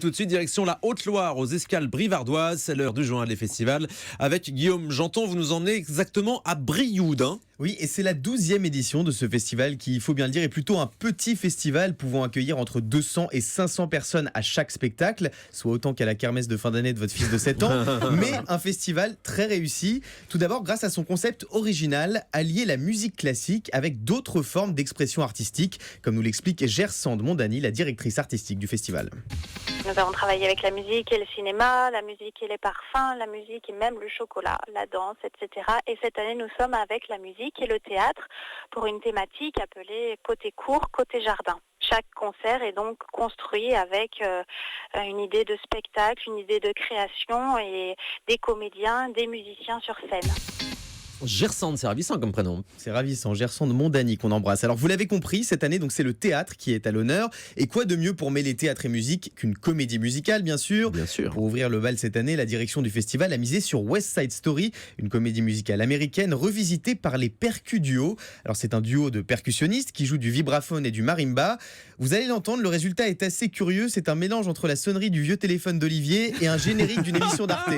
tout de suite, direction la Haute-Loire, aux Escales Brivardoises. C'est l'heure du journal des festivals. Avec Guillaume Janton, vous nous emmenez exactement à Brioude. Oui, et c'est la 12e édition de ce festival qui, il faut bien le dire, est plutôt un petit festival pouvant accueillir entre 200 et 500 personnes à chaque spectacle, soit autant qu'à la kermesse de fin d'année de votre fils de 7 ans, mais un festival très réussi. Tout d'abord grâce à son concept original, allier la musique classique avec d'autres formes d'expression artistique, comme nous l'explique Gersande Mondani, la directrice artistique du festival. Nous avons travaillé avec la musique et le cinéma, la musique et les parfums, la musique et même le chocolat, la danse, etc. Et cette année, nous sommes avec la musique et le théâtre pour une thématique appelée côté cour, côté jardin. Chaque concert est donc construit avec une idée de spectacle, une idée de création et des comédiens, des musiciens sur scène. Gersande, c'est ravissant comme prénom. C'est ravissant, Gersande Mondani qu'on embrasse. Alors vous l'avez compris, cette année donc c'est le théâtre qui est à l'honneur. Et quoi de mieux pour mêler théâtre et musique qu'une comédie musicale, bien sûr. Bien sûr. Pour ouvrir le bal cette année, la direction du festival a misé sur West Side Story, une comédie musicale américaine revisitée par les Percu-Duo. Alors c'est un duo de percussionnistes qui jouent du vibraphone et du marimba. Vous allez l'entendre, le résultat est assez curieux. C'est un mélange entre la sonnerie du vieux téléphone d'Olivier et un générique d'une émission d'Arte.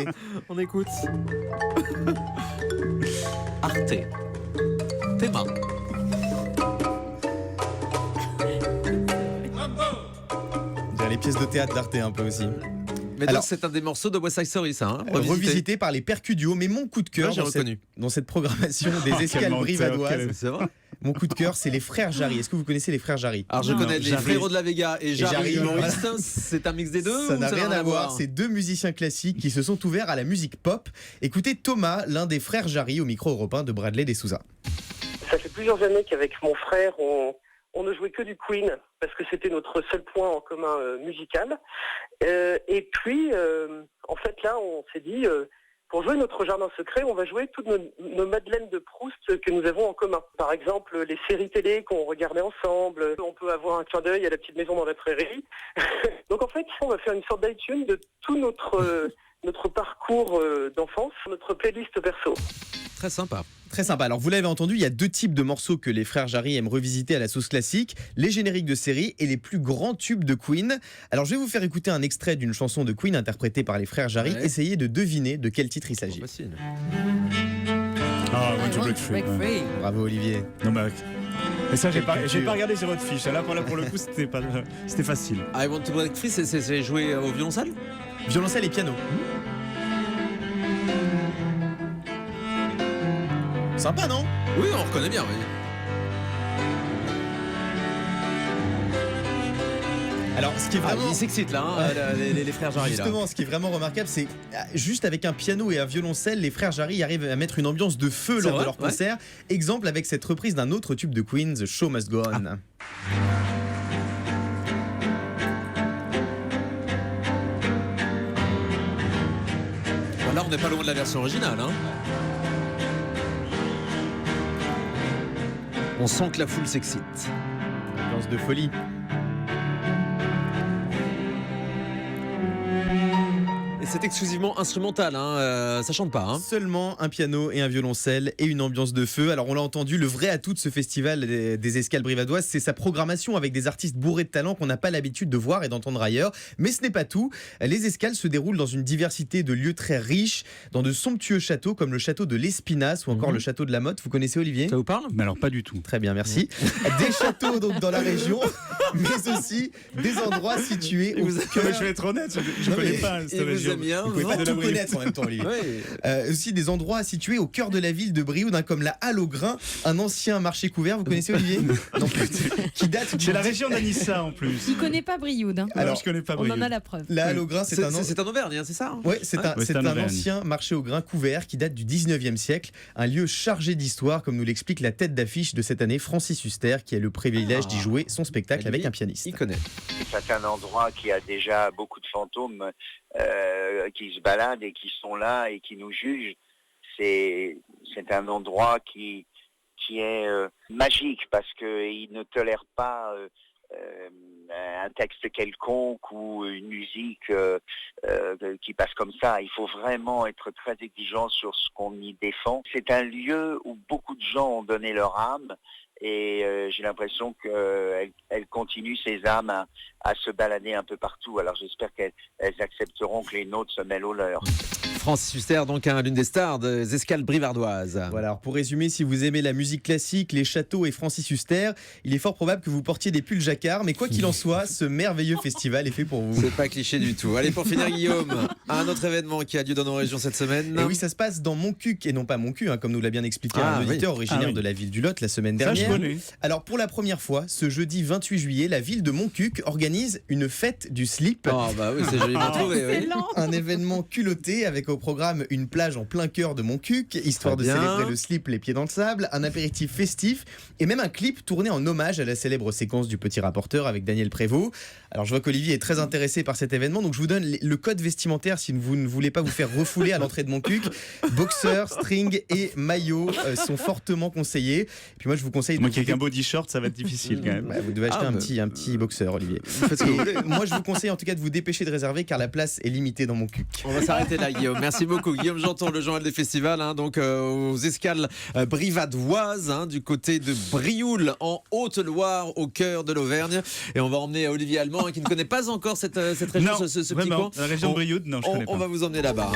On écoute. Arte. Théma. Il y a les pièces de théâtre d'Arte un peu aussi. Mais donc c'est un des morceaux de West Side Story, ça, hein, revisité par les Percu-Duo. Mais mon coup de cœur dans cette programmation des Escales Brivardoises, c'est vrai. Mon coup de cœur, c'est les frères Jarry. Est-ce que vous connaissez les frères Jarry? Alors je connais les Frérots de la Vega et Jarry Maurice. Voilà. C'est un mix des deux? Ça n'a rien à voir. C'est deux musiciens classiques qui se sont ouverts à la musique pop. Écoutez Thomas, l'un des frères Jarry, au micro européen de Bradley Dessouza. Ça fait plusieurs années qu'avec mon frère, on ne jouait que du Queen parce que c'était notre seul point en commun musical. Et puis, en fait, là, on s'est dit, pour jouer notre jardin secret, on va jouer toutes nos Madeleines de Proust que nous avons en commun. Par exemple, les séries télé qu'on regardait ensemble. On peut avoir un clin d'œil à La Petite Maison dans la Prairie. Donc, en fait, on va faire une sorte d'iTunes de tout notre parcours d'enfance, notre playlist perso. Très sympa. Très sympa. Alors vous l'avez entendu, il y a deux types de morceaux que les frères Jarry aiment revisiter à la sauce classique, les génériques de séries et les plus grands tubes de Queen. Alors je vais vous faire écouter un extrait d'une chanson de Queen interprétée par les frères Jarry. Ouais. Essayez de deviner de quel titre il s'agit. Facile. Ah, I Want to Break Free. Bravo Olivier. Non mais et ça j'ai pas regardé sur votre fiche. Là pour le coup c'était facile. I Want to Break Free, c'est joué au violoncelle? Violoncelle et piano. Sympa, non? Oui, on reconnaît bien, oui. Alors, ce qui est vraiment... ils s'excitent là, hein, les frères Jarry. Justement, là. Ce qui est vraiment remarquable, c'est juste avec un piano et un violoncelle, les frères Jarry arrivent à mettre une ambiance de feu lors de leur concert. Exemple avec cette reprise d'un autre tube de Queen, The Show Must Go On. Là, on n'est pas loin de la version originale, hein. On sent que la foule s'excite. Ambiance de folie. Et c'est exclusivement instrumental, hein, ça chante pas. Hein. Seulement un piano et un violoncelle et une ambiance de feu. Alors on l'a entendu, le vrai atout de ce festival des Escales Brivardoises, c'est sa programmation avec des artistes bourrés de talent qu'on n'a pas l'habitude de voir et d'entendre ailleurs. Mais ce n'est pas tout. Les Escales se déroulent dans une diversité de lieux très riches, dans de somptueux châteaux comme le château de l'Espinasse ou encore le château de la Motte. Vous connaissez Olivier? Ça vous parle? Mais alors pas du tout. Très bien, merci. Des châteaux donc dans la région, mais aussi des endroits situés au cœur... Je vais être honnête, je connais pas cette région. Vous pouvez pas tout connaître en même temps, Olivier. Aussi des endroits situés au cœur de la ville de Brioude, comme la Halle au Grain, un ancien marché couvert. Vous connaissez Olivier? Non, qui date. C'est la région d'Anissa en plus. Il connaît pas Brioude. Hein. Alors je connais pas Brioude. On en a la preuve. La Halle au Grain, c'est en Auvergne, c'est ça? Oui, c'est un ancien marché au grain couvert qui date du 19e siècle, un lieu chargé d'histoire, comme nous l'explique la tête d'affiche de cette année, Francis Huster, qui a le privilège d'y jouer son spectacle avec un pianiste. Il connaît. C'est un endroit qui a déjà beaucoup de fantômes qui se baladent et qui sont là et qui nous jugent. C'est un endroit qui est magique parce qu'il ne tolère pas un texte quelconque ou une musique qui passe comme ça. Il faut vraiment être très exigeant sur ce qu'on y défend. C'est un lieu où beaucoup de gens ont donné leur âme Et j'ai l'impression qu'elle continue ses âmes à se balader un peu partout. Alors j'espère qu'elles accepteront que les nôtres se mêlent aux leurs. Francis Huster, donc l'une des stars des escales brivardoises. Voilà, alors pour résumer, si vous aimez la musique classique, les châteaux et Francis Huster, il est fort probable que vous portiez des pulls jacquard, mais quoi qu'il en soit, ce merveilleux festival est fait pour vous. C'est pas cliché du tout. Allez, pour finir, Guillaume, un autre événement qui a lieu dans nos régions cette semaine. Et oui, ça se passe dans Montcuq, et non pas Montcuq, comme nous l'a bien expliqué un oui. auditeur originaire oui. de la ville du Lot la semaine Ça, je dernière. connais. Alors pour la première fois, ce jeudi 28 juillet, la ville de Montcuq organise une fête du slip. Oh bah oui, c'est joliment trouvé. Oui. Un événement culotté avec au programme une plage en plein cœur de Montcuq, histoire de Très bien. célébrer le slip les pieds dans le sable, un apéritif festif et même un clip tourné en hommage à la célèbre séquence du Petit Rapporteur avec Daniel Prévost. Alors je vois qu'Olivier est très intéressé par cet événement, donc je vous donne le code vestimentaire si vous ne voulez pas vous faire refouler à l'entrée de Montcuq. Boxers, string et maillot sont fortement conseillés. Et puis moi je vous conseille de Moi qui avec un body short, ça va être difficile quand même. Bah, vous devez acheter un petit boxer, Olivier. Faites ce que vous voulez. Moi je vous conseille en tout cas de vous dépêcher de réserver car la place est limitée dans Montcuq. On va s'arrêter là, Guillaume. Merci beaucoup. Guillaume Janton, le journal des festivals, donc aux escales brivadoises, du côté de Brioul, en Haute-Loire, au cœur de l'Auvergne. Et on va emmener Olivier Allemand, qui ne connaît pas encore cette région, Non, ce petit vraiment, coin. la région de Brioude, non, je connais pas. On va vous emmener là-bas.